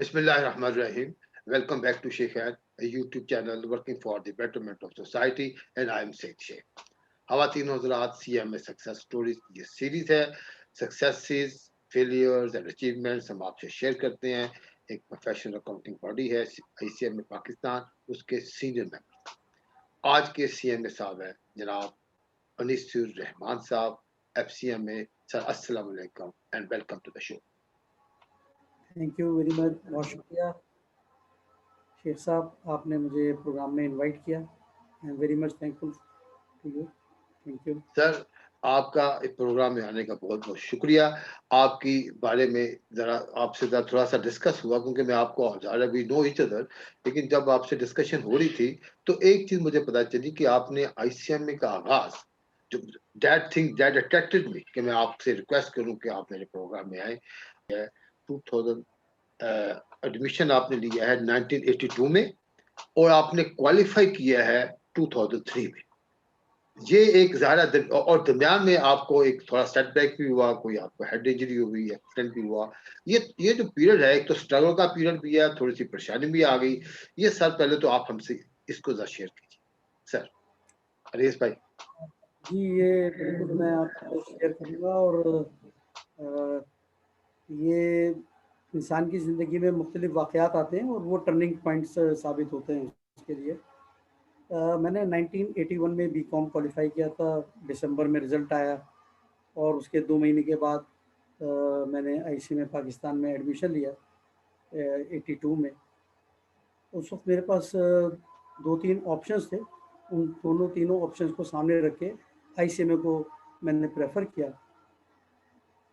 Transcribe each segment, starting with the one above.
Bismillahirrahmanirrahim. Welcome back to Sheikh Ad, a YouTube channel working for the betterment of society, and I am Sheikh Sheikh. खवातीन हजरात CMA success stories ये series है successes failures and achievements हम आपसे share करते हैं एक professional accounting body है ICMA पाकिस्तान उसके सीनियर मेंबर आज के CMA साहब है जनाब अनीसुर रहमान साहब FCMA सर अस्सलाम वालेकुम and welcome to the show thank you very much, बहुत शुक्रिया शेख साहब, आपने मुझे प्रोग्राम में इनवाइट किया। I am very much thankful to you. Thank you sir आपका इस प्रोग्राम में आने का बहुत बहुत शुक्रिया आपकी बारे में जरा आपसे जरा थोड़ा सा डिस्कस हुआ क्योंकि मैं आपको वी नो ईच अदर लेकिन जब आपसे डिस्कशन हो रही थी तो एक चीज मुझे पता चली कि आपने ICMA का आगाज जो दैट अट्रैक्टेड मी कि मैं आपसे रिक्वेस्ट करूं कि आप मेरे प्रोग्राम में आए 2000 एडमिशन आपने लिया है 1982 में और आपने क्वालिफाई किया है 2003 में ये एक ज़्यादा और दरमियान में आपको एक थोड़ा सेटबैक भी हुआ कोई आपको हेड इंजरी हुई एक्सीडेंट भी हुआ ये जो पीरियड है एक तो स्ट्रगल का पीरियड भी है थोड़ी सी परेशानी भी आ गई ये सर पहले तो आप हमसे इसको जरा शेयर कीजिए सर अरेज भाई जी। ये बिल्कुल मैं आपसे शेयर करूँगा और अ, ये इंसान की ज़िंदगी में मुख्तलिफ वाक़यात आते हैं और वो टर्निंग पॉइंट्स साबित होते हैं उसके लिए। मैंने 1981 में बीकॉम क्वालिफाई किया था, दिसंबर में रिज़ल्ट आया और उसके 2 महीने के बाद मैंने ICMA पाकिस्तान में एडमिशन लिया 82 में। उस वक़्त मेरे पास 2-3 ऑप्शंस थे। उन दोनों तीनों ऑप्शंस को सामने रख के ICMA को मैंने प्रेफ़र किया।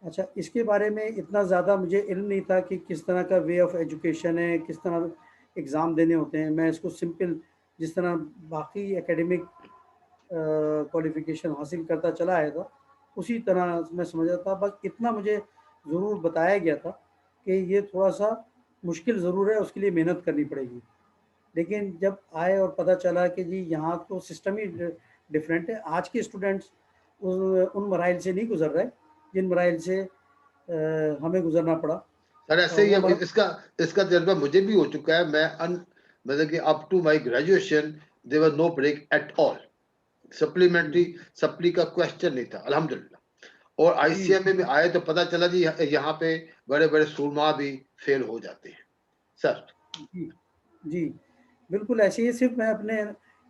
अच्छा, इसके बारे में इतना ज़्यादा मुझे इल्म नहीं था कि किस तरह का वे ऑफ़ एजुकेशन है, किस तरह एग्ज़ाम देने होते हैं। मैं इसको सिंपल जिस तरह बाकी एकेडमिक क्वालिफ़िकेशन हासिल करता चला आया था, उसी तरह मैं समझ रहा था। बस इतना मुझे ज़रूर बताया गया था कि ये थोड़ा-सा मुश्किल ज़रूर है, उसके लिए मेहनत करनी पड़ेगी। लेकिन जब आए और पता चला कि जी यहाँ तो सिस्टम ही डिफरेंट है। आज के स्टूडेंट्स उन मराइल से नहीं गुजर रहे जिन मराइल से हमें गुजरना पड़ा। सर ऐसे ही वो मरा इसका इसका तजर्बा मुझे भी हो चुका है मतलब कि up to my graduation there was no break at all supplementary supply का क्वेश्चन नहीं था अल्हम्दुलिल्लाह और जी ICMA में आए तो पता चला जी यहाँ पे बड़े बड़े सूरमा भी फेल हो जाते हैं सर जी जी बिल्कुल ऐसे ही। सिर्फ मैं अपने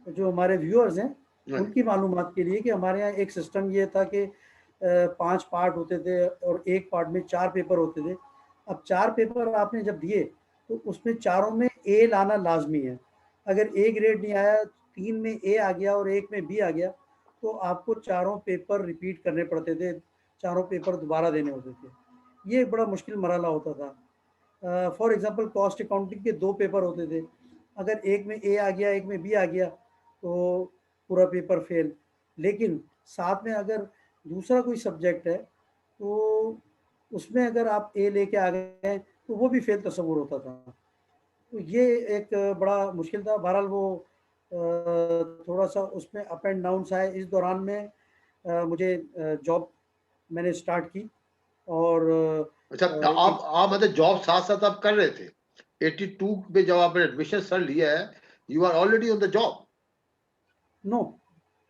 जो हमारे व्यूअर्स हैं हाँ, उनकी मालूमात के लिए कि हमारे यहाँ एक सिस्टम ये था कि 5 पार्ट होते थे और एक पार्ट में 4 पेपर होते थे। अब 4 पेपर आपने जब दिए तो उसमें चारों में ए लाना लाजमी है। अगर ए ग्रेड नहीं आया, 3 में ए आ गया और 1 में बी आ गया, तो आपको चारों पेपर रिपीट करने पड़ते थे, चारों पेपर दोबारा देने होते थे। ये एक बड़ा मुश्किल मरहला होता था। फॉर एग्जांपल कॉस्ट अकाउंटिंग के 2 पेपर होते थे। अगर एक में ए आ गया, एक में बी आ गया, तो पूरा पेपर फेल। लेकिन साथ में अगर दूसरा कोई सब्जेक्ट है, तो उसमें अगर आप ए लेके आ गए, तो वो भी फेल तस्वुर होता था। तो ये एक बड़ा मुश्किल था। बहरहाल वो थोड़ा-सा उसमें अप एंड डाउन्स आए। इस दौरान में मुझे जॉब मैंने स्टार्ट की और अच्छा एक आप मतलब जॉब साथ साथ आप कर रहे थे 82 में जब आपने एडमिशन सर लिया है you are already on the job no,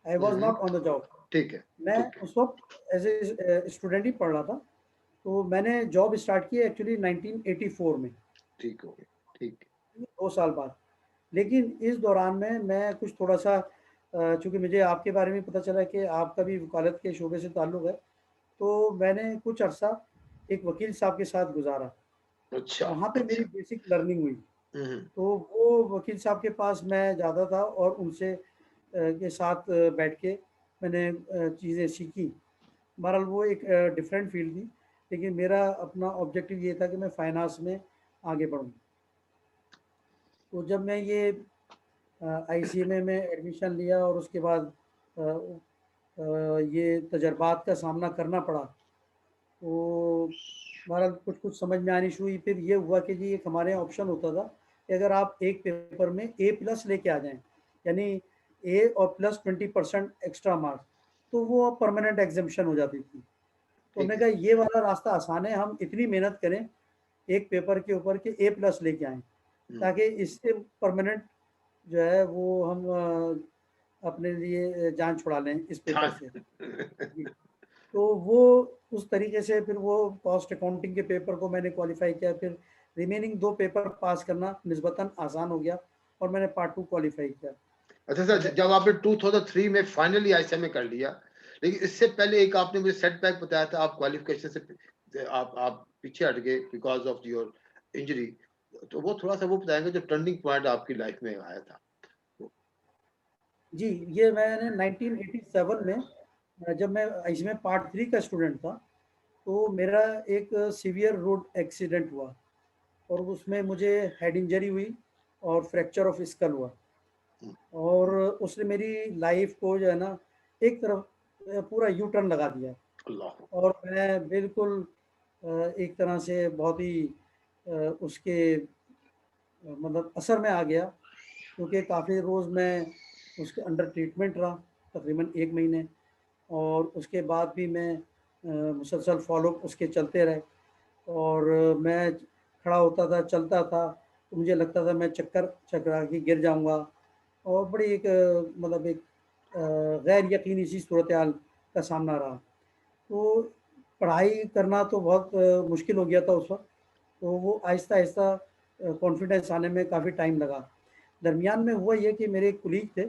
I was not on the job. ठीक है मैं ठीक है उस वक़्त एज़ ए स्टूडेंट ही पढ़ रहा था। तो मैंने जॉब स्टार्ट की एक्चुअली 1984 में, ठीक हो गया ठीक 2 साल बाद। लेकिन इस दौरान में मैं कुछ थोड़ा-सा चूँकि मुझे आपके बारे में पता चला कि आपका भी वकालत के शोबे से ताल्लुक़ है, तो मैंने कुछ अरसा एक वकील साहब के साथ गुज़ारा। है अच्छा वहाँ पे मेरी अच्छा बेसिक लर्निंग हुई। हम्म तो वो वकील साहब के पास मैं जाता था और उनसे के साथ बैठ के मैंने चीज़ें सीखी। बहरहाल वो एक डिफरेंट फ़ील्ड थी, लेकिन मेरा अपना ऑब्जेक्टिव ये था कि मैं फ़ाइनेंस में आगे बढ़ूँ। तो जब मैं ये ICMA में एडमिशन लिया और उसके बाद अ ये तजर्बात का सामना करना पड़ा, तो बहरहाल कुछ-कुछ समझ में आनी शुरू हुई। फिर ये हुआ कि जी एक हमारे यहाँ ऑप्शन होता था कि अगर आप एक पेपर में ए प्लस लेके आ जाएँ, यानी ए और प्लस 20% एक्स्ट्रा मार्क्स, तो वो परमानेंट एग्ज़म्पशन हो जाती थी। तो ठीक हमने है कहा ये वाला रास्ता आसान है, हम इतनी मेहनत करें एक पेपर के ऊपर के A+ लेके आए, ताकि इससे परमानेंट जो है वो हम अपने लिए जान छुड़ा लें इस पेपर से। जी, तो वो उस तरीके से फिर वो कॉस्ट अकाउंटिंग के पेपर को मैंने क्वालिफ़ाई किया, फिर रिमेनिंग 2 पेपर पास करना निस्बतन आसान हो गया और मैंने पार्ट 2 क्वालिफ़ाई किया। अच्छा सर, अब जब आपने 2003 में फाइनली आईसीएमए कर लिया, लेकिन इससे पहले एक आपने मुझे सेटबैक बताया था, आप क्वालिफिकेशन से आप पीछे हट गए बिकॉज ऑफ योर इंजरी, तो वो थोड़ा सा वो बताएंगे जो टर्निंग पॉइंट आपकी लाइफ में आया था। जी, ये मैंने 1987 में जब मैं इसमें पार्ट 3 का स्टूडेंट था, तो मेरा एक सीवियर रोड एक्सीडेंट हुआ और उसमें मुझे हेड इंजरी हुई और फ्रैक्चर ऑफ स्कल हुआ और उसने मेरी लाइफ को जो है ना एक तरफ पूरा यू टर्न लगा दिया अल्लाह। और मैं बिल्कुल एक तरह से बहुत ही उसके मतलब असर में आ गया, क्योंकि काफ़ी रोज़ मैं उसके अंडर ट्रीटमेंट रहा तकरीबन 1 महीने और उसके बाद भी मैं मुसलसल फ़ॉलो उसके चलते रहे और मैं खड़ा होता था, चलता था, तो मुझे लगता था मैं चकरा के गिर जाऊँगा और बड़ी एक मतलब एक गैर यकीनी सी सूरत-ए-हाल का सामना रहा। तो पढ़ाई करना तो बहुत मुश्किल हो गया था उस वक़्त, तो वो आहिस्ता-आहिस्ता कॉन्फिडेंस आने में काफ़ी टाइम लगा। दरमियान में हुआ ये कि मेरे एक कुलीग थे,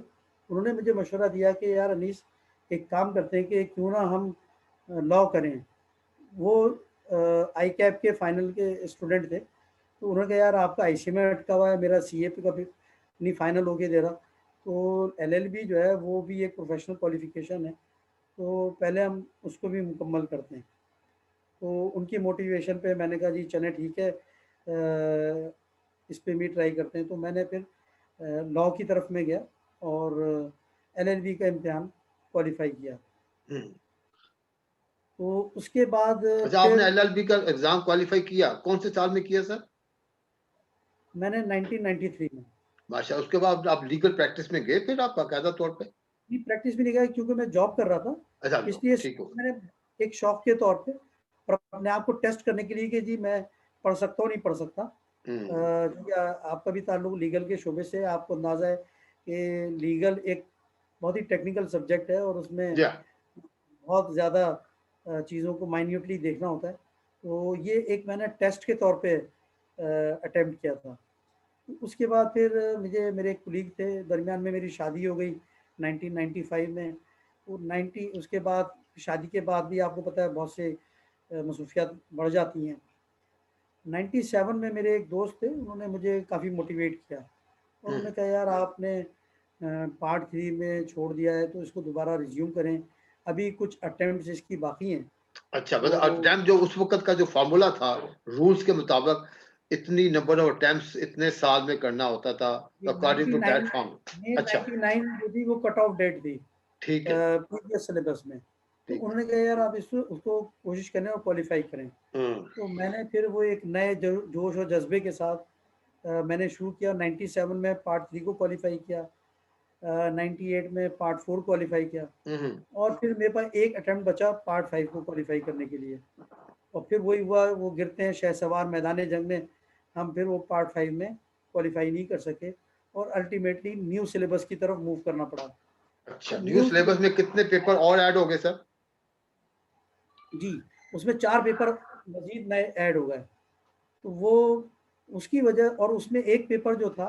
उन्होंने मुझे मशवरा दिया कि यार अनीस, एक काम करते हैं कि क्यों ना हम लॉ करें। वो आईकैप के फाइनल के स्टूडेंट थे, तो उन्होंने कहा यार आपका आईसीए में अटका हुआ है, मेरा सीए का भी नहीं फाइनल होके दे रहा। तो एलएलबी जो है वो भी एक प्रोफेशनल क्वालिफ़िकेशन है, तो पहले हम उसको भी मुकम्मल करते हैं। तो उनकी मोटिवेशन पे मैंने कहा जी चलें ठीक है, इस पे भी ट्राई करते हैं। तो मैंने फिर लॉ की तरफ में गया और एलएलबी का इम्तिहान क्वालिफ़ाई किया। हम्म। तो उसके बाद अच्छा, आपने फिर एलएलबी का एग्जाम क्वालिफाई किया, कौन से साल में किया सर? मैंने 1993 में। माशा, उसके बाद आप लीगल प्रैक्टिस में गए फिर आप बाकायदा तौर पे? जी, प्रैक्टिस भी नहीं किया क्योंकि मैं जॉब कर रहा था, अच्छा, लो इसलिए ठीक हो गया। मैंने एक शौक के तौर पे और अपने आप को टेस्ट करने के लिए कि जी मैं पढ़ सकता हूँ, नहीं पढ़ सकता। हम्म। क्योंकि आपका भी ताल्लुक लीगल के शोबे से है, आपको अंदाज़ा है कि लीगल एक बहुत ही टेक्निकल सब्जेक्ट है और उसमें जी। बहुत ज़्यादा चीज़ों को माइन्यूटली देखना होता है। तो ये एक मैंने टेस्ट के तौर पे अटेम्प्ट किया था। उसके बाद फिर मुझे मेरे एक कुलीग थे, दरमियान में मेरी शादी हो गई 1995 में। वो 90 उसके बाद शादी के बाद भी आपको पता है बहुत से मसरूफियात बढ़ जाती हैं। 97 में मेरे एक दोस्त थे, उन्होंने मुझे काफ़ी मोटिवेट किया और हम्म। उन्होंने कहा यार आपने पार्ट 3 में छोड़ दिया है तो इसको दोबारा रिज़्यूम करें, अभी कुछ अटेम्प्ट्स इसकी बाकी हैं। अच्छा, मतलब तो टाइम जो उस वक्त का जो फार्मूला था, रूल्स के मुताबिक इतनी नंबर ऑफ अटेम्प्ट्स इतने साल में करना होता था, ये अकॉर्डिंग टू 99 दैट फॉर्म। में अच्छा, 99 जो थी वो कट ऑफ डेट थी ठीक है। प्रीवियस सिलेबस में। तो ठीक। उन्होंने कहा यार आप इसको उसको कोशिश करें और क्वालिफ़ाई करें। हम्म। तो मैंने फिर वो एक नए जोश और जज़्बे के साथ मैंने शुरू किया। 97 में पार्ट 3 को क्वालिफ़ाई किया, 98 में पार्ट 4 क्वालिफ़ाई किया हम्म। और फिर मेरे पास एक अटेम्प्ट बचा पार्ट 5 को क्वालिफ़ाई करने के लिए। और फिर वही हुआ, वो गिरते हैं शहसवार मैदान जंग में, हम फिर वो पार्ट 5 में क्वालिफ़ाई नहीं कर सके और अल्टीमेटली न्यू सिलेबस की तरफ मूव करना पड़ा। अच्छा, और न्यू न्यू सिलेबस में कितने पेपर और ऐड हो गए सर? जी, उसमें 4 पेपर मज़ीद नए ऐड हो गए। तो वो उसकी वजह और उसमें एक पेपर जो था,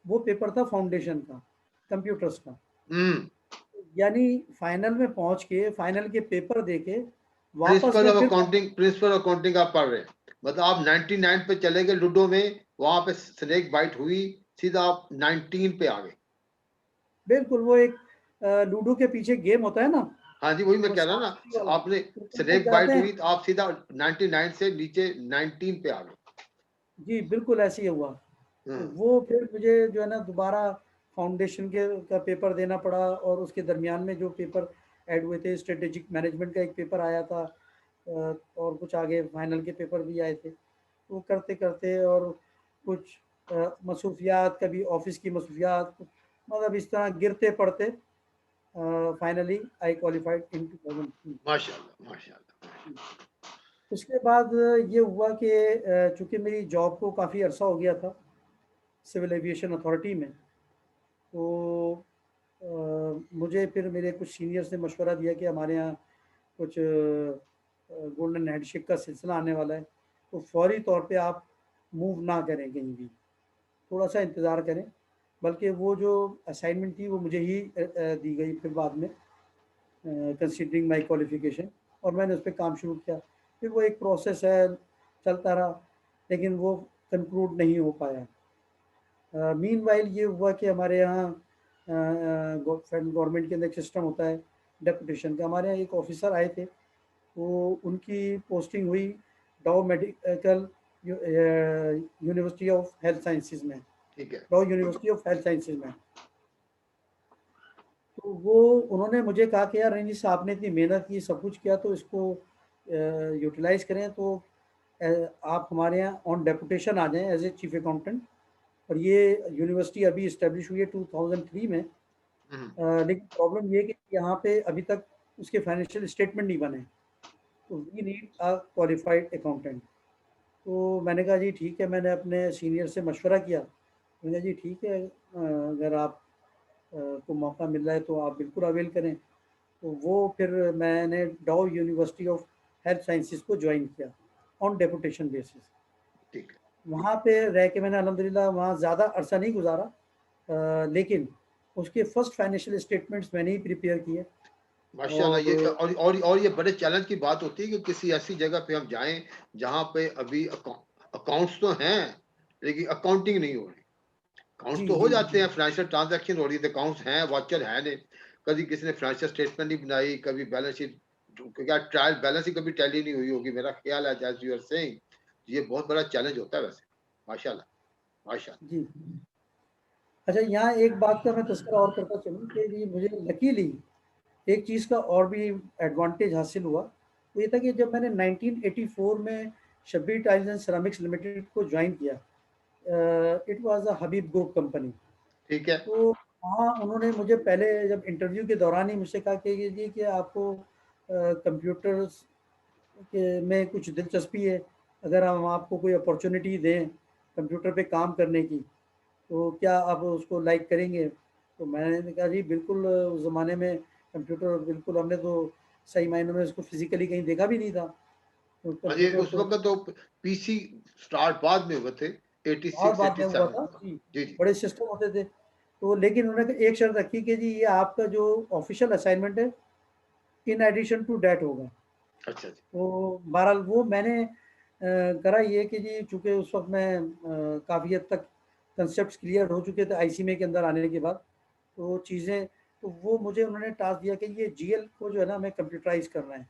वो पेपर था फाउंडेशन का, कंप्यूटर्स का। हम्म। यानी फाइनल में पहुँच के, फाइनल के पेपर दे के, वापस प्रिंसिपल में ऑफ फिर अकाउंटिंग, प्रिंसिपल ऑफ अकाउंटिंग आप पढ़ रहे हैं, मतलब आप 99 पे चले गए लूडो में, वहां पे स्नेक बाइट हुई, सीधा आप 19 पे आ गए। बिल्कुल वो एक लूडो के पीछे गेम होता है ना, हाँ जी, वही मैं वो कह रहा हूँ सांप-सीढ़ी ना, वाला, आपने ऊपर तक स्नेक जाते बाइट हैं। हुई तो आप सीधा 99 से नीचे 19 पे आ गए। जी, बिल्कुल ऐसे ही हुआ। तो हम्म। वो फिर मुझे जो है ना दोबारा फाउंडेशन के का पेपर देना पड़ा और उसके दरमियान में जो पेपर ऐड हुए थे, स्ट्रेटेजिक मैनेजमेंट का एक पेपर आया था और कुछ आगे फाइनल के पेपर भी आए थे। वो करते-करते और कुछ मसरूफियात, कभी ऑफ़िस की मसरूफियात, मतलब इस तरह गिरते-पड़ते फाइनली आई क्वालिफाइड इन 2003। माशाल्लाह, माशाल्लाह। उसके बाद ये हुआ कि चूँकि मेरी जॉब को काफ़ी अरसा हो गया था सिविल एविएशन अथॉरिटी में, तो मुझे फिर मेरे कुछ सीनियर्स ने मशवरा दिया कि हमारे यहाँ कुछ गोल्डन हैंडशेक का सिलसिला आने वाला है, तो फौरी तौर पे आप मूव ना करें कहीं भी, थोड़ा-सा इंतज़ार करें। बल्कि वो जो असाइनमेंट थी वो मुझे ही दी गई फिर बाद में, कंसीडरिंग माय क्वालिफ़िकेशन, और मैंने उस पे काम शुरू किया। फिर वो एक प्रोसेस है, चलता रहा, लेकिन वो कंक्लूड नहीं हो पाया। मीनवाइल ये हुआ कि हमारे यहाँ गवर्नमेंट के अंदर एक सिस्टम होता है डेपुटेशन का। हमारे यहाँ एक ऑफिसर आए थे, वो उनकी पोस्टिंग हुई डाउ medical university of health sciences में, ठीक है। डाउ यूनिवर्सिटी ऑफ हेल्थ साइंसेज में। तो वो उन्होंने मुझे कहा कि यार रंजीत साहब, आपने इतनी मेहनत की, सब कुछ किया, तो इसको यूटिलाइज़ करें, तो आप हमारे यहाँ ऑन डेपुटेशन आ जाएँ एज़ ए चीफ अकाउंटेंट। और ये यूनिवर्सिटी अभी इस्टेब्लिश हुई है 2003 में। हुँ, लेकिन प्रॉब्लम ये है कि यहाँ पे अभी तक उसके फाइनेंशियल स्टेटमेंट नहीं बने, तो we need a qualified accountant. तो मैंने कहा जी ठीक है, मैंने अपने सीनियर से मशवरा किया। मैंने कहा जी ठीक है, अगर आप को मौका मिल रहा है तो आप बिल्कुल अवेल करें। तो वो फिर मैंने डाउ यूनिवर्सिटी ऑफ हेल्थ साइंसेज़ को जॉइन किया ऑन डेपुटेशन बेसिस। ठीक है। वहाँ पे रह के मैंने अल्हम्दुलिल्लाह वहाँ ज़्यादा अरसा नहीं गुज़ारा, लेकिन उसके फर्स्ट फाइनेंशियल स्टेटमेंट्स मैंने ही प्रिपेयर किए। माशाल्लाह, और ये और ये बड़े चैलेंज की बात होती है कि किसी ऐसी जगह पे हम जाएँ, जहाँ पे अभी अकाउंट्स तो हैं, लेकिन अकाउंटिंग नहीं हो रही। अकाउंट्स जी, तो हो जी, जाते जी। हैं, फाइनेंशियल ट्रांज़ैक्शन हो रही है, अकाउंट्स हैं, वाचर है नहीं। कभी किसी ने फाइनेंशियल स्टेटमेंट नहीं बनाई, कभी बैलेंस शीट, जो क्या ट्रायल बैलेंस ही कभी टैली नहीं हुई होगी, मेरा ख़्याल है, एज़ यू आर सेइंग। ये बहुत बड़ा चैलेंज होता है वैसे। माशाल्लाह, माशाल्लाह। जी। अच्छा, यहाँ एक बात का मैं तज़किरा और करता चलूँ कि जी मुझे लकीली एक चीज़ का और भी एडवांटेज हासिल हुआ। वो ये था कि जब मैंने 1984 में Shabbir tiles and ceramics limited को जॉइन किया, it was a Habib group company. ठीक है। तो वहाँ उन्होंने मुझे पहले जब इंटरव्यू के दौरान ही मुझसे कहा कि जी कि आपको कंप्यूटर्स के में कुछ दिलचस्पी है, अगर हम आपको कोई अपॉर्चुनिटी दें कंप्यूटर पे काम करने की, तो क्या आप उसको लाइक करेंगे? तो मैंने कहा जी बिल्कुल, उस ज़माने में कंप्यूटर बिल्कुल हमने तो सही मायनों में उसको फिज़िकली कहीं देखा भी नहीं था। तो हाँ जी, कंप्यूटर उस तो वक़्त तो पीसी स्टार्ट बाद में हुए थे, बहुत 86, बाद में हुआ 87। था जी, जी, जी। बड़े सिस्टम होते थे। तो लेकिन उन्होंने एक शर्त रखी कि जी ये आपका जो ऑफ़िशियल असाइनमेंट है, इन एडिशन टू दैट होगा। अच्छा जी। तो बहरहाल वो मैंने करा ये कि जी चूँकि उस वक़्त मैं काफ़ी हद तक कांसेप्ट्स क्लियर हो चुके थे आईसीएमए के अंदर आने के बाद, तो चीज़ें, तो वो मुझे उन्होंने टास्क दिया कि ये जीएल को जो है ना हमें कंप्यूटराइज़ करना है।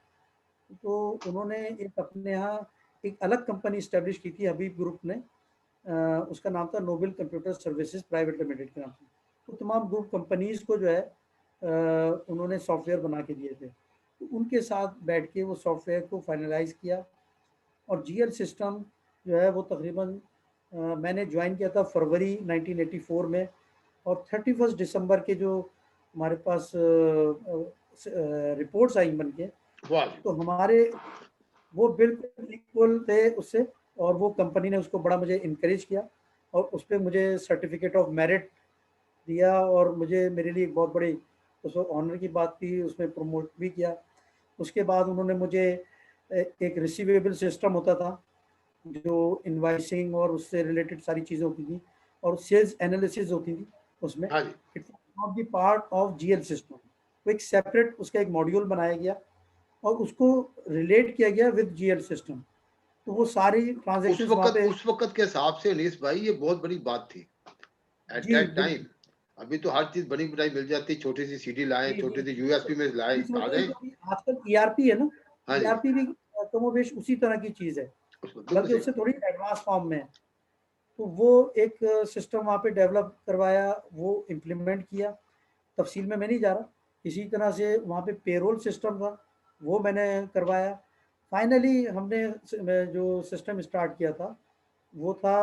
तो उन्होंने एक अपने यहाँ एक अलग कंपनी एस्टेब्लिश की थी हबीब ग्रुप ने, उसका नाम था Nobel computer services private limited के नाम से। तो तमाम ग्रुप कंपनीज़ को जो है उन्होंने सॉफ्टवेयर बना के दिए थे। तो उनके साथ बैठ के वो सॉफ्टवेयर को फाइनलाइज़ किया, और जीएल सिस्टम जो है वो तकरीबन मैंने जॉइन किया था फरवरी 1984 में, और 31 दिसंबर के जो हमारे पास रिपोर्ट्स आई बन के, वाह जी! तो हमारे वो बिल्कुल इक्वल थे उससे, और वो कंपनी ने उसको बड़ा मुझे इनकरेज किया, और उस पे मुझे सर्टिफिकेट ऑफ मेरिट दिया, और मुझे मेरे लिए एक बहुत बड़ी उस वक़्त ऑनर की बात थी, उसमें प्रमोट भी किया। उसके बाद उन्होंने मुझे एक रिसीवेबल सिस्टम होता था, जो इनवॉइसिंग और उससे रिलेटेड सारी चीज़ें होती थी, और सेल्स एनालिसिस होती थी उसमें। हाँ जी। It was not the part of GL system. तो एक सेपरेट उसका एक मॉड्यूल बनाया गया, और उसको रिलेट किया गया विद जीएल सिस्टम। तो वो सारी ट्रांज़ैक्शंस वहाँ पे। उस वक़्त के हिसाब से अनीस भाई ये बहुत बड़ी बात थी। एट जी, दैट टाइम। बिल्कुल। अभी तो हर चीज़ बनी-बनाई मिल जाती है, छोटी-सी सीडी लाएँ, जी, जी, छोटी-सी बिल्कुल। यूएसबी में लाएँ, अभी आ समझिए गए। जो अभी आजकल ईआरपी है ना, हाँ जी, ईआरपी भी कमोबेश उसी तरह की चीज़ है, उसमें बिल्कुल बल्कि सही उससे बात। थोड़ी एडवांस फॉर्म में है। तो वो एक सिस्टम वहाँ पे डेवलप करवाया, वो इम्प्लीमेंट किया। तफ़सील में मैं नहीं जा रहा। इसी तरह से वहाँ पे पेरोल सिस्टम था, वो मैंने करवाया। फाइनली हमने जो सिस्टम स्टार्ट किया था, वो था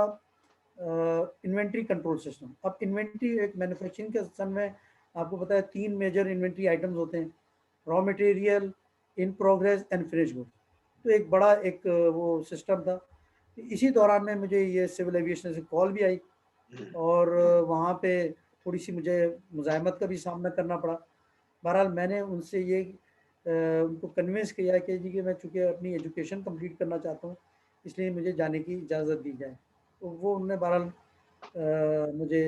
इन्वेंटरी कंट्रोल सिस्टम। अब इन्वेंटरी एक मैन्युफैक्चरिंग के सन में आपको पता है 3 मेजर इन्वेंटरी आइटम्स होते हैं, raw material, in progress and finish goods. तो एक बड़ा एक वो सिस्टम था। इसी दौरान में मुझे ये सिविल एविएशन से कॉल भी आई और वहाँ पे थोड़ी-सी मुझे मुज़ाहमत का भी सामना करना पड़ा। बहरहाल मैंने उनसे ये उनको कन्विंस किया कि मैं चूँकि अपनी एजुकेशन कंप्लीट करना चाहता हूँ, इसलिए मुझे जाने की इजाज़त दी जाए। तो वो उन्होंने बहरहाल मुझे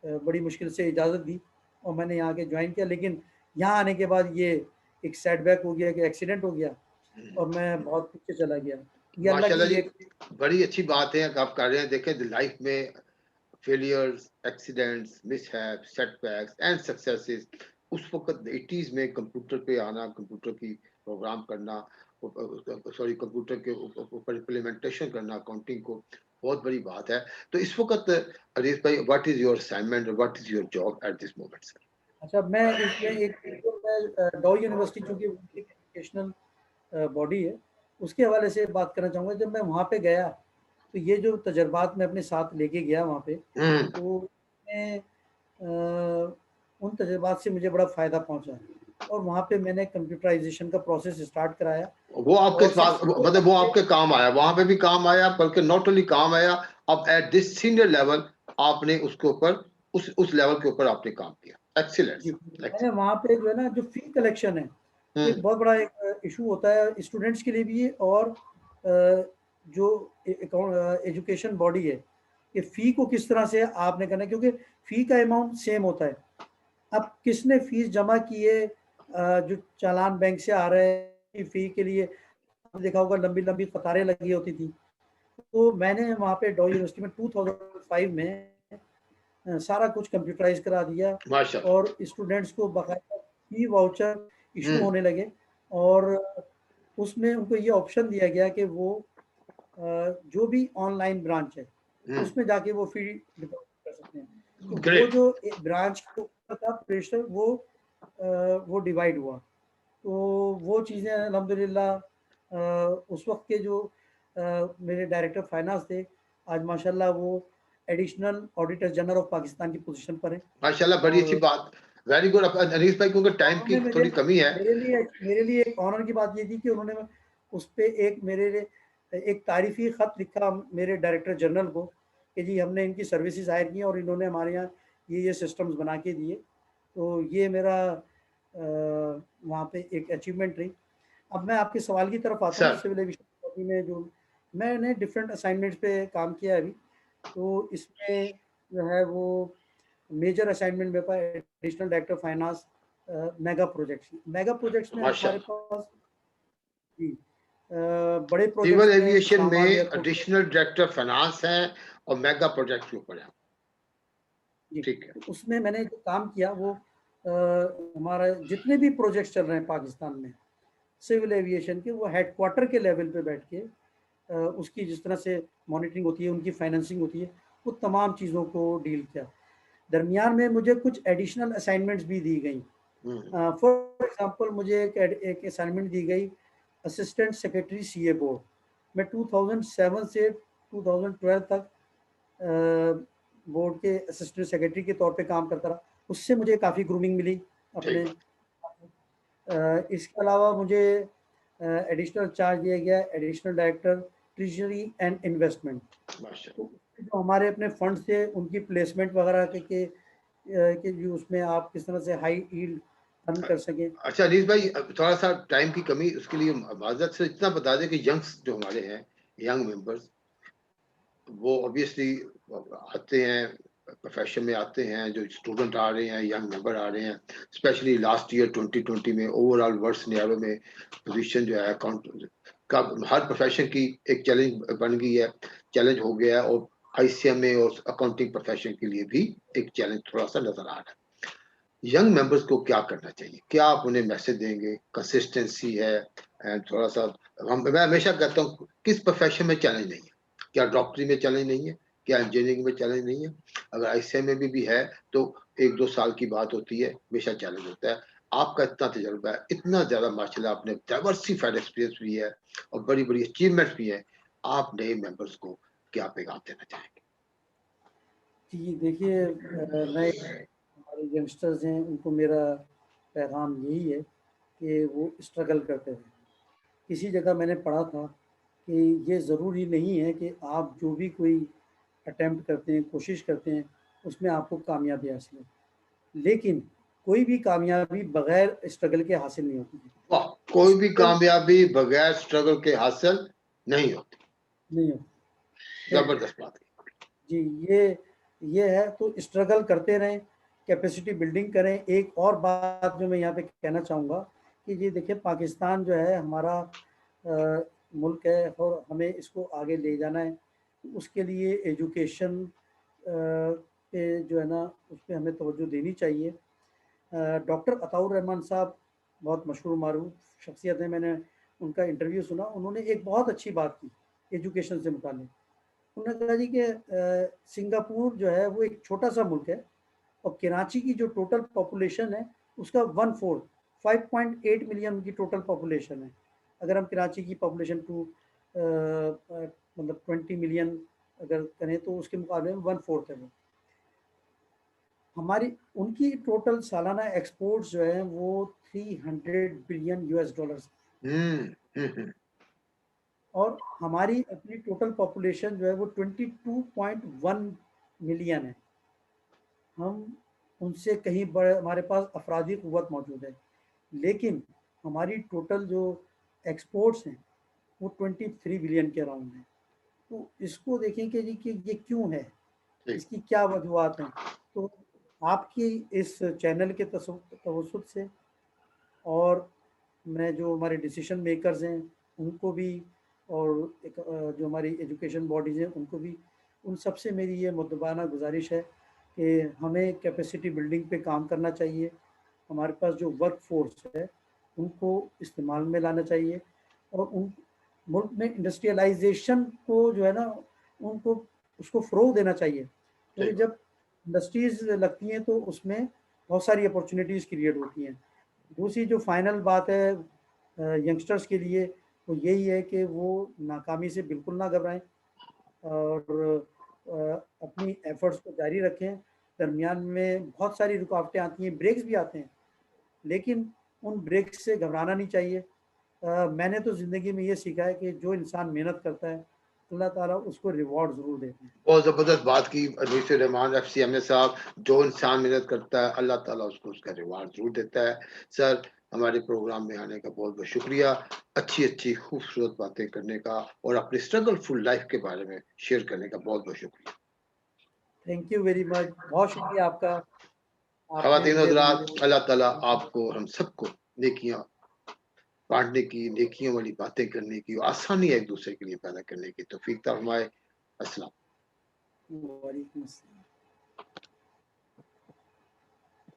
बड़ी मुश्किल से इजाज़त दी और मैंने यहाँ के जॉइन किया। लेकिन यहाँ आने के बाद ये एक सेटबैक हो गया कि एक्सीडेंट हो गया और मैं बहुत पीछे चला गया। ये अल्लाह माशाल्लाह की जी, एक बड़ी अच्छी बात है कि आप कर रहे हैं। देखें लाइफ में failures, accidents, mishaps, setbacks and successes, उस वक़्त 80s में कंप्यूटर पे आना, कंप्यूटर की प्रोग्राम करना, सॉरी कंप्यूटर के ऊपर इम्प्लीमेंटेशन करना अकाउंटिंग को, बहुत बड़ी बात है। तो इस वक़्त अरीफ भाई, what is your assignment, what is your job at this moment sir? अच्छा मैं इसमें एक तो मैं डॉ यूनिवर्सिटी चूँकि एक एजुकेशनल बॉडी है, उसके हवाले से बात करना चाहूँगा। जब मैं वहाँ पे गया, तो ये जो तजुर्बात मैं अपने साथ लेके गया वहाँ पे, हुँ, तो मैं उन तजुर्बात से मुझे बड़ा फ़ायदा पहुँचा और वहाँ पे मैंने कंप्यूटराइज़ेशन का प्रोसेस स्टार्ट कराया वो आपके और पास सबसे मतलब वो आपके काम आया, वहाँ पे भी काम आया, बल्कि नॉट ओनली काम आया, अब एट दिस सीनियर लेवल आपने उसके ऊपर उस लेवल के ऊपर आपने काम किया। एक्सीलेंट जी, सर, मैंने एक्सीलेंट। वहाँ पे जो है ना जो फ़ी कलेक्शन है, हुँ, एक बहुत बड़ा एक इश्यू होता है स्टूडेंट्स के लिए भी और जो एजुकेशन बॉडी है, कि फ़ी को किस तरह से आपने करना है क्योंकि फ़ी का अमाउंट सेम होता है। अब किसने फ़ीस जमा की है जो चालान बैंक से आ रहे हैं फ़ी के लिए, आपने देखा होगा लंबी-लंबी कतारें लगी होती थी। तो मैंने वहाँ पे डॉ यूनिवर्सिटी में 2005 में सारा कुछ कंप्यूटराइज़ करा दिया माशाल्लाह। और स्टूडेंट्स को बाकायदा ई वाउचर इश्यू हुँ, होने लगे और उसमें उनको ये ऑप्शन दिया गया कि वो जो भी ऑनलाइन ब्रांच है, हुँ, उसमें जाके वो फ़ी डिपॉज़िट कर सकते हैं। तो वो ग्रेट। जो ब्रांच के ऊपर था प्रेशर वो डिवाइड हुआ। तो वो चीज़ें अल्हम्दुलिल्लाह उस वक़्त के जो मेरे डायरेक्टर फाइनेंस थे, आज माशाल्लाह वो additional auditor general of Pakistan की पोज़ीशन पर हैं माशाल्लाह, बड़ी अच्छी और बात। Very good. अब अनीस भाई, क्योंकि टाइम की उन्होंने मुझे थोड़ी कमी है। मेरे लिए एक ऑनर की बात ये थी कि उन्होंने उस पे एक मेरे लिए एक तारीफ़ी ख़त लिखा मेरे डायरेक्टर जनरल को कि जी हमने इनकी सर्विसेज़ हायर की हैं और इन्होंने हमारे यहाँ ये सिस्टम्स बना के दिए। तो ये मेरा वहाँ पे एक अचीवमेंट रही। अब मैं आपके सवाल की तरफ आता हूँ सर, सिविल एविएशन अथॉरिटी में जो मैंने डिफरेंट असाइनमेंट्स पे काम किया है अभी। तो इसमें जो है वो मेजर असाइनमेंट मेरे पास additional director finance mega projects में हमारे माशाल्लाह। पास जी बड़े सिविल प्रोजेक्ट्स में एविएशन इस्लामाबाद में एयरपोर्ट एडिशनल डायरेक्टर फाइनेंस हैं और मेगा प्रोजेक्ट के ऊपर हैं। जी, ठीक है। तो उसमें मैंने जो काम किया वो हमारा जितने भी प्रोजेक्ट्स चल रहे हैं पाकिस्तान में सिविल एविएशन के वो हेडक्वार्टर के लेवल पे बैठ के उसकी जिस तरह से मॉनिटरिंग होती है, उनकी फाइनेंसिंग होती है, वो तमाम चीज़ों को डील किया। दरमियान में मुझे कुछ एडिशनल असाइनमेंट्स भी दी गई। हुँ, फॉर एग्ज़ाम्पल मुझे एक असाइनमेंट दी गई असिस्टेंट सेक्रेटरी सीए बोर्ड। मैं 2007 से 2012 तक बोर्ड के असिस्टेंट सेक्रेटरी के तौर पे काम करता रहा। उससे मुझे काफ़ी ग्रूमिंग मिली सही अपने बात। इसके अलावा मुझे एडिशनल चार्ज दिया गया additional director treasury and investment. माशाल्लाह। तो जो हमारे अपने फंड्स थे उनकी प्लेसमेंट वगैरह कि जो उसमें आप किस तरह से हाई यील्ड अर्न अ, कर सकें। अच्छा अनीस भाई, तो थोड़ा-सा टाइम की कमी, उसके लिए माज़रत से इतना बता दें कि यंग्स जो हमारे हैं, यंग मेंबर्स, वो ऑब्वियसली आते हैं, प्रोफेशन में आते हैं, जो स्टूडेंट आ रहे हैं, यंग मेंबर आ रहे हैं, स्पेशली लास्ट ईयर 2020 में ओवरऑल वर्ल्ड सिनेरियो में पोजीशन जो है अकाउंट का हर प्रोफेशन की एक चैलेंज बन गई है, चैलेंज हो गया है, और आईसीएमए और अकाउंटिंग प्रोफेशन के लिए भी एक चैलेंज थोड़ा-सा नज़र आ रहा है। यंग मेंबर्स को क्या करना चाहिए? क्या आप उन्हें मैसेज देंगे? कंसिस्टेंसी है, थोड़ा-सा, मैं हमेशा कहता हूँ किस प्रोफेशन में चैलेंज नहीं है? क्या डॉक्टरी में चैलेंज नहीं है? क्या इंजीनियरिंग में चैलेंज नहीं है? अगर आईसीएमए में भी है तो 1-2 साल की बात होती है, हमेशा चैलेंज होता है। आपका इतना तजुर्बा है, इतना ज़्यादा माशाल्लाह, आपने डाइवर्सिफाइड एक्सपीरियंस भी है और बड़ी-बड़ी अचीवमेंट्स भी हैं। आप नए मेंबर्स को क्या पैगाम देना चाहेंगे? जी, देखिए नए हमारे यंगस्टर्स हैं उनको मेरा पैगाम यही है कि वो स्ट्रगल करते रहें। किसी जगह मैंने पढ़ा था कि ये ज़रूरी नहीं है कि आप जो भी कोई अटेम्प्ट करते हैं, कोशिश करते हैं, उसमें आपको कामयाबी हासिल हो। लेकिन कोई भी कामयाबी बगैर स्ट्रगल के हासिल नहीं होती है। वाह! कोई भी स्ट्रगल कामयाबी बगैर स्ट्रगल के हासिल नहीं होती। नहीं होती। तो ज़बरदस्त बात है। जी, ये है, तो स्ट्रगल करते रहें, कैपेसिटी बिल्डिंग करें। एक और बात जो मैं यहाँ पे कहना चाहूँगा कि ये देखिए, पाकिस्तान जो है हमारा मुल्क है और हमें इसको आगे ले जाना है। उसके लिए एजुकेशन पे जो है ना, उस पे हमें तवज्जो देनी चाहिए। डॉक्टर अताउर रहमान साहब बहुत मशहूर मारूफ शख्सियत है, मैंने उनका इंटरव्यू सुना, उन्होंने एक बहुत अच्छी बात की एजुकेशन से मुताल्लिक। उन्होंने कहा जी कि सिंगापुर जो है वो एक छोटा सा मुल्क है और कराची की जो टोटल पॉपुलेशन है उसका 1/4 5.8 मिलियन की टोटल पॉपुलेशन है। अगर हम कराची की पॉपुलेशन टू मतलब 20 मिलियन अगर करें तो उसके मुकाबले में 1/4 है वो। हमारी उनकी टोटल सालाना एक्सपोर्ट्स जो है वो 300 बिलियन यूएस डॉलर्स, हुँ, हुँ, हुँ। और हमारी अपनी टोटल पॉपुलेशन जो है वो 22.1 मिलियन है। हम उनसे कहीं बड़े, हमारे पास अफरादी क़ुव्वत मौजूद है, लेकिन हमारी टोटल जो एक्सपोर्ट्स हैं वो 23 बिलियन के अराउंड है। तो इसको देखें कि जी कि ये क्यों है, ठीक। इसकी क्या वजूहात हैं। तो आपकी इस चैनल के तवज्जुद से, और मैं जो हमारे डिसीजन मेकर्स हैं उनको भी, और एक जो हमारी एजुकेशन बॉडीज़ हैं उनको भी, उन सब से मेरी ये मुद्दबाना गुजारिश है कि हमें कैपेसिटी बिल्डिंग पे काम करना चाहिए। हमारे पास जो वर्क फोर्स है उनको इस्तेमाल में लाना चाहिए, और उन मुल्क में इंडस्ट्रियलाइजेशन को जो है ना, उनको उसको फ़रोग़ देना चाहिए, सही क्योंकि बात। जब इंडस्ट्रीज़ लगती हैं तो उसमें बहुत सारी अपॉर्चुनिटीज़ क्रिएट होती हैं। दूसरी जो फाइनल बात है यंगस्टर्स के लिए, वो यही है कि वो नाकामी से बिल्कुल ना घबराएं और अपनी एफर्ट्स को जारी रखें। दरमियान में बहुत सारी रुकावटें आती हैं, ब्रेक्स भी आते हैं, लेकिन उन ब्रेक्स से घबराना नहीं चाहिए। मैंने तो ज़िंदगी में ये सीखा है कि जो इंसान मेहनत करता है, अल्लाह ताला उसको रिवॉर्ड ज़रूर देते हैं। बहुत ज़बरदस्त बात की अनीस रहमान एफसीएमए साहब, जो इंसान मेहनत करता है, अल्लाह ताला उसको उसका रिवार्ड ज़रूर देता है। सर, हमारे प्रोग्राम में आने का बहुत-बहुत शुक्रिया। अच्छी-अच्छी खूबसूरत बातें करने का और अपनी स्ट्रगलफुल लाइफ़ के बारे में शेयर करने का बहुत-बहुत शुक्रिया। Thank you very much. बहुत शुक्रिया आपका, आपने ख़वातीन मुझे हज़रात, मेरे अल्लाह ताला आपको और हम सबको नेकियां बाँटने की, नेकियों वाली बातें करने की, आसानी एक-दूसरे के लिए पैदा करने की तौफ़ीक अता फ़रमाए। अस्सलाम। वालेकुम अस्सलाम।